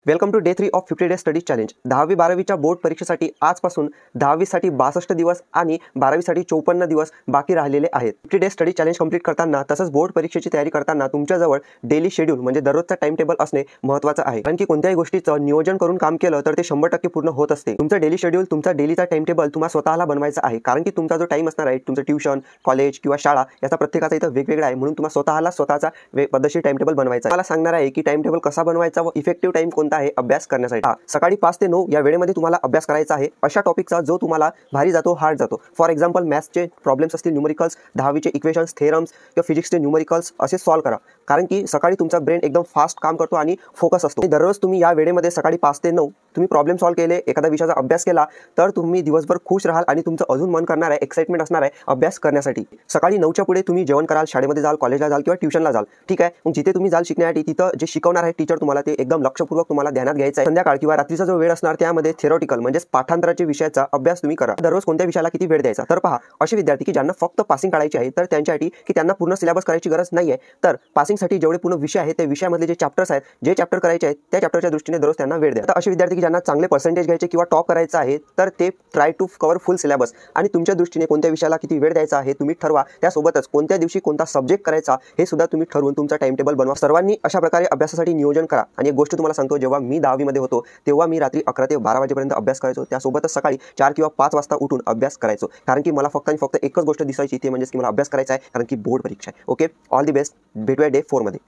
Welcome to day 3 of 50 day study challenge. 10वी-12वीच्या board परीक्षेसाठी आजपासून 10वीसाठी 62 दिवस आणि 12वीसाठी 54 दिवस बाकी राहिलेले आहेत। 50 डे स्टडी चॅलेंज कंप्लीट करताना तसंच बोर्ड परीक्षेची तयारी करताना तुमच्याजवळ डेली शेड्यूल म्हणजे दररोजचा टाइम टेबल असणे महत्त्वाचं आहे, कारण की कोणत्याही गोष्टीचं नियोजन करून काम केलं तर ते 100% पूर्ण होत असते। तुमचं डेली शेड्यूल, तुमचा डेलीचा टाइम टेबल तुम्हाला स्वतःला बनवायचा आहे, कारण की तुमचा जो टाइम असणार आहे, तुमचं ट्यूशन, कॉलेज किंवा शाळा याचा प्रत्येकाचा इथं वेगवेगळा आहे, म्हणून तुम्हाला स्वतःला स्वतःचा पद्धतशीर टाइम टेबल बनवायचा आहे। मला सांगणार आहे की टाइम टेबल कसा बनवायचा व इफेक्टिव्ह टाइम कोणता आहे अभ्यास करण्यासाठी। सकाळी 5 ते 9 या वेळेमध्ये तुम्हाला अभ्यास करायचा आहे अशा टॉपिकचा जो तुम्हाला भारी जातो, हार्ड जातो। फॉर एक्झाम्पल मॅथ्सचे प्रॉब्लेम्स असतील, न्यूमेरिकल्स, 10वीचे इक्वेशन्स, थेरम्स किंवा फिजिक्सचे न्यूमेरिकल्स असे सॉल्व्ह करा, कारण की सकाळी तुमचा ब्रेन एकदम फास्ट काम करतो आणि फोकस असतो। दररोज तुम्ही या वेळेमध्ये सकाळी 5 ते 9 तुम्ही प्रॉब्लेम सॉल्व्ह केले, एखाद्या विषयाचा अभ्यास केला तर तुम्ही दिवसभर खुश राहाल आणि तुमचं अजून मन करणार आहे, एक्साइटमेंट असणार आहे अभ्यास करण्यासाठी। सकाळी 9च्या पुढे तुम्ही जेवण कराल, शाळेमध्ये जाल, कॉलेजला जाल किंवा ट्यूशनला जाल, ठीक आहे। मग जिथे तुम्ही जाल शिकण्यासाठी तिथं जे शिकवणार आहे टीचर तुम्हाला ते एकदम लक्षपूर्वक तुम्हाला ध्यानात घ्यायचं आहे। संध्याकाळ किंवा रात्रीचा जो वेळ असणार त्यामध्ये थेरॉटिकल म्हणजे पाठांतराच्या विषयाचा अभ्यास तुम्ही करा। दररोज कोणत्या विषयाला किती वेळ द्यायचा तर पहा, असे विद्यार्थी की ज्यांना फक्त पासिंग काढायची आहे तर त्यांच्यासाठी की त्यांना पूर्ण सिलेबस करायची गरज नाही आहे, तर पासिंगसाठी जेवढे पूर्ण विषय आहेत त्या विषयामधले जे चॅप्टर्स आहेत, जे चॅप्टर करायचे आहेत त्या चॅप्टरच्या दृष्टीने दररोज त्यांना वेळ द्या। तर असे विद्यार्थी की ज्यांना चांगले पर्सेंटेज घ्यायचे किंवा टॉप करायचं आहे तर ते try to cover full syllabus आणि तुमच्या दृष्टीने कोणत्या विषयाला किती वेळ द्यायचा आहे तुम्ही ठरवा। त्यासोबतच कोणत्या दिवशी कोणता सब्जेक्ट करायचा हे सुद्धा तुम्ही ठरवून तुमचा टाइम टेबल बनवा। सर्वांनी अशा प्रकारे अभ्यासासाठी नियोजन करा। आणि एक गोष्ट तुम्हाला सांगतो, जेव्हा मी 10वी मध्ये होतो तेव्हा मी रात्री 11 ते 12 वाजेपर्यंत अभ्यास करायचो, त्यासोबतच सकाळी 4 किंवा 5 वाजता उठून अभ्यास करायचो, कारण की मला फक्त आणि फक्त एकच गोष्ट दिसायची, ते म्हणजे की मला अभ्यास करायचा आहे, कारण की बोर्ड परीक्षा आहे। ओके, ऑल दी बेस्ट, भेटूया डे 4 मध्ये।